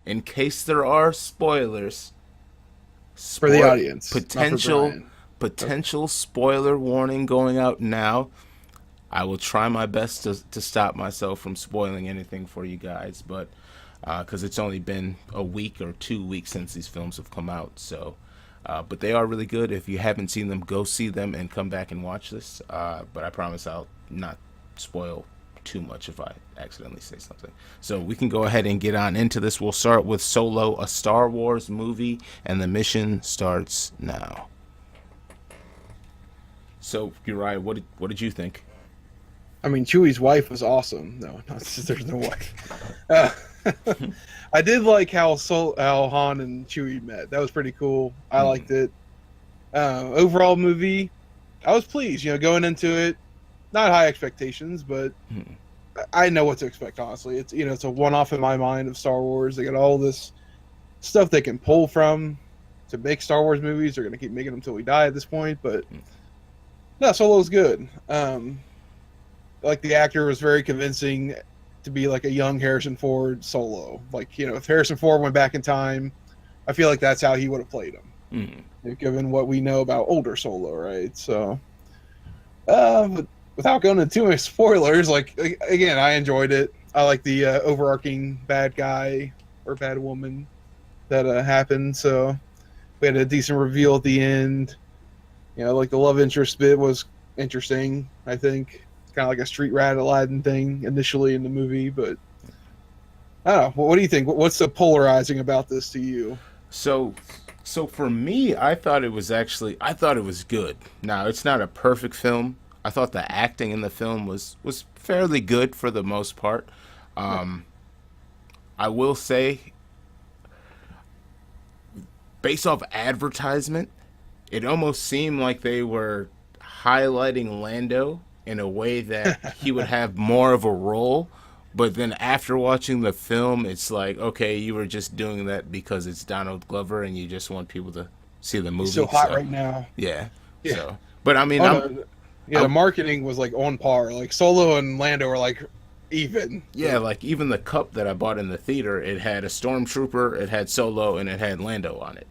in case there are spoilers, For the spoil audience, not for potential Brian. Okay. potential spoiler warning going out now. I will try my best to stop myself from spoiling anything for you guys, but because it's only been a week or 2 weeks since these films have come out, so but they are really good. If you haven't seen them, go see them and come back and watch this. But I promise I'll not spoil too much if I accidentally say something. So we can go ahead and get on into this. We'll start with Solo, a Star Wars movie, and the mission starts now. So Uriah, what did you think? I mean, Chewie's wife was awesome. No, not, there's no wife. Uh, I did like how Han and Chewie met. That was pretty cool. I Hmm. liked it. Overall movie, I was pleased. Going into it, not high expectations, but Hmm. I know what to expect. Honestly, it's a one-off in my mind of Star Wars. They got all this stuff they can pull from to make Star Wars movies. They're gonna keep making them until we die at this point. But no, Solo's good. Like the actor was very convincing to be like a young Harrison Ford Solo. Like if Harrison Ford went back in time, I feel like that's how he would have played him, Hmm. given what we know about older Solo, right? So, but without going into too many spoilers, like again, I enjoyed it. I like the overarching bad guy or bad woman that happened. So we had a decent reveal at the end. Like the love interest bit was interesting. I think it's kind of like a street rat Aladdin thing initially in the movie, but I don't know. What do you think? What's so polarizing about this to you? So, so for me, I thought it was good. Now, it's not a perfect film. I thought the acting in the film was fairly good for the most part. Yeah. Um, I will say, based off advertisement, it almost seemed like they were highlighting Lando in a way that he would have more of a role. But then after watching the film, it's like, okay, you were just doing that because it's Donald Glover and you just want people to see the He's so movie. hot So, right now. yeah. Yeah. So, but I mean, Oh no. Yeah, the I, marketing was like on par. Like Solo and Lando were like even. yeah, like even the cup that I bought in the theater, it had a stormtrooper, it had Solo, and it had Lando on it.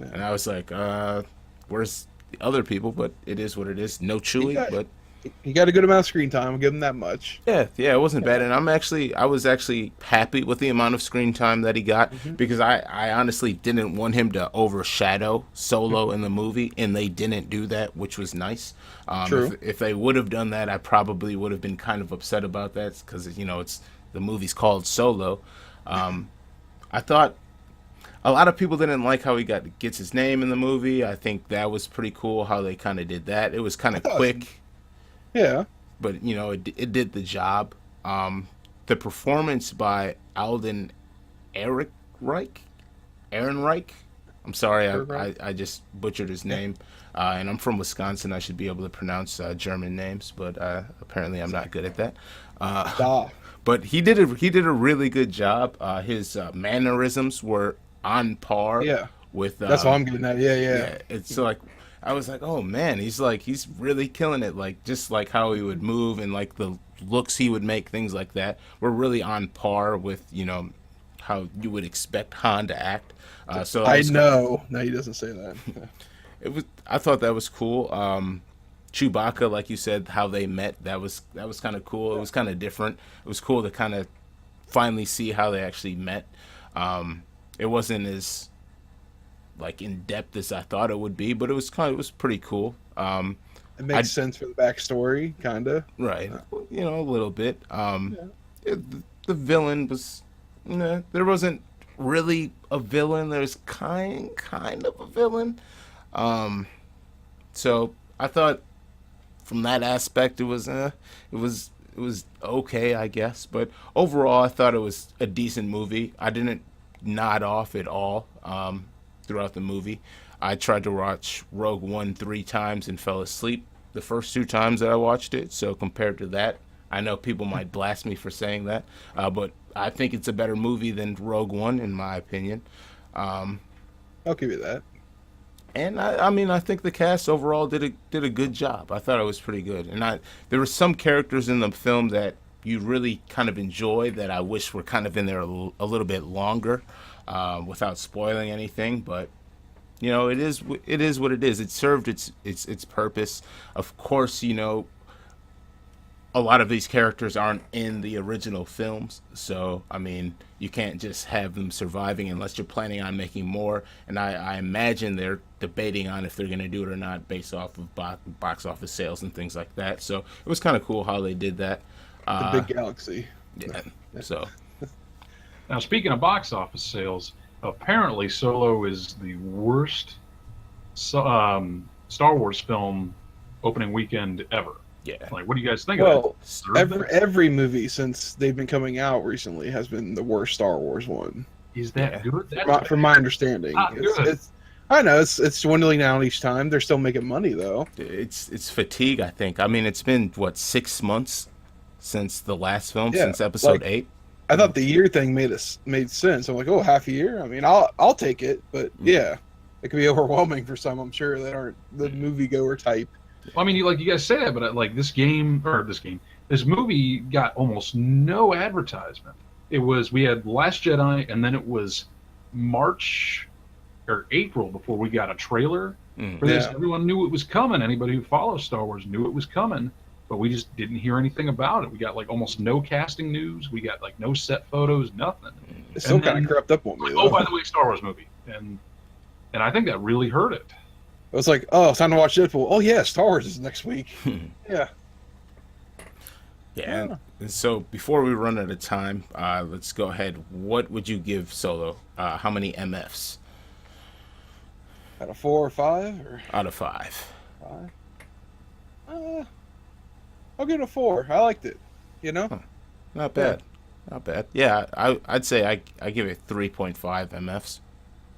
Yeah. And I was like, where's the other people? But it is what it is. No He Chewie, got but he got a good amount of screen time. I'll give him that much. yeah, it wasn't bad. Yeah. And I was actually happy with the amount of screen time that he got Hmm. because I honestly didn't want him to overshadow Solo in the movie, and they didn't do that, which was nice. True. If they would have done that, I probably would have been kind of upset about that because it's the movie's called Solo. Um, I thought a lot of people didn't like how he gets his name in the movie. I think that was pretty cool how they kind of did that. It was kind I of thought it was, quick, yeah. but it did the job. The performance by Alden Eric Reich, Aaron Reich. I'm sorry, Right. I just butchered his Yeah. name, and I'm from Wisconsin. I should be able to pronounce German names, but apparently I'm not good Exactly. at that. Uh, Da. but he did a really good job. His mannerisms were on par Yeah. with That's what I'm getting at. Yeah, yeah. yeah, it's like I was like, oh man, he's really killing it. Like just like how he would move and like the looks he would make, things like that, were really on par with how you would expect Han to act. So I I was know. No, he doesn't say that. Yeah. I thought that was cool. Chewbacca, like you said, how they met, that was kind of cool. It Yeah. was kind of different. It was cool to kind of finally see how they actually met. It wasn't as like in depth as I thought it would be, but it was pretty cool. It I makes sense for the backstory, kind of. right, Uh, a little bit. yeah. It, the villain was, there wasn't really a villain. There's kind of a villain. Um, so I thought from that aspect it was okay, I guess. But overall, I thought it was a decent movie. I didn't nod off at all throughout the movie. I tried to watch Rogue One 3 times and fell asleep the first 2 times that I watched it. So compared to that, I know people might blast me for saying that, but I think it's a better movie than Rogue One in my opinion. Um, I'll give you that. and I mean, I think the cast overall did a good job. I thought it was pretty good, and there were some characters in the film that you really kind of enjoy that I wish were kind of in there a little bit longer. without spoiling anything. But you know, it is what it is. It served its purpose. Of course, you know, a lot of these characters aren't in the original films, so I mean, you can't just have them surviving unless you're planning on making more. And I imagine they're debating on if they're going to do it or not based off of box office sales and things like that. So it was kind of cool how they did that. The Uh, big galaxy. yeah. So Now, speaking of box office sales, apparently Solo is the worst Star Wars film opening weekend ever. yeah, Like, what do you guys think of Well, it? every movie since they've been coming out recently has been the worst Star Wars one, Is that Yeah. good? That's from my understanding. Not good. I know it's dwindling down each time. They're still making money though. it's fatigue. I think. I mean, it's been what 6 months since the last film, Yeah, since Episode like- 8. I thought the year thing made sense. I'm like, oh, half a year. I mean, I'll take it, but yeah, it could be overwhelming for some. I'm sure that aren't the moviegoer type. Well, I mean, you guys say that, but like this movie got almost no advertisement. We had Last Jedi, and then it was March or April before we got a trailer for this. Yeah. Everyone knew it was coming. Anybody who follows Star Wars knew it was coming, but we just didn't hear anything about it. We got like almost no casting news. We got like no set photos, nothing. It still And kind then- of crept up on me. Oh, Though. by the way, Star Wars movie, and I think that really hurt it. It was like, oh, it's time to watch Deadpool. Oh yeah, Star Wars is next week. Yeah. Yeah. And so before we run out of time, let's go ahead. What would you give Solo? How many MFs Out of 4 or 5 or out of 5? 5? I'll give it a 4. I liked it. You know. Not bad. Not bad. Yeah, I'd say I give it 3.5 MFs.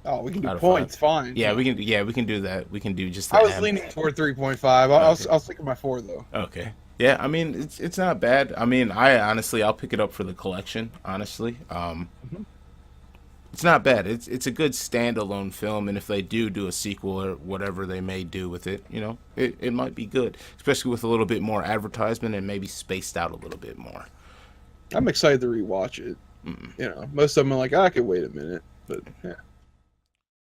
Oh, we can do Out of points. Fine. Yeah, we can do that. We can do just the I was M. leaning toward 3.5. I'll stick with my 4 though. Okay. Yeah, I mean it's not bad. I mean, I'll pick it up for the collection, honestly. It's not bad. It's a good standalone film, and if they do a sequel or whatever they may do with it, you know, it might be good, especially with a little bit more advertisement and maybe spaced out a little bit more. I'm excited to rewatch it. You know, most of them are like, I could wait a minute, but yeah.